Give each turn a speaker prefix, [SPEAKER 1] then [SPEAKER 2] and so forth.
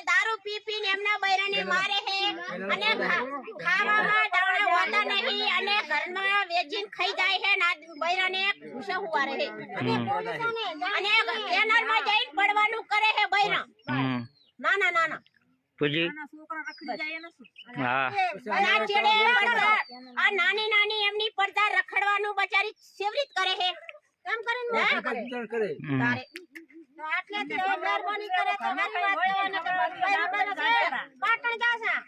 [SPEAKER 1] दारू P P ने एमना बૈરાને मारे है અને ખાવામાં દાણા હોતા નહીં અને ઘરમાં વેચીને ખાઈ જાય છે ના બૈરાને ગુસ્સો હુવા રહે અને કેનાલમાં જઈને પડવાનું કરે છે બૈરા ના ના ના ના
[SPEAKER 2] પુજી
[SPEAKER 1] છોકરા રખડી જાય ને
[SPEAKER 2] હા
[SPEAKER 1] આ ચેડે પડતા આ નાની નાની એમની પડતા રખડવાનું બચારી સેવરીત કરે છે કામ કરે તારે આટલે તો મહેરબાની કરે તો મારી વાત પાટણ જાસા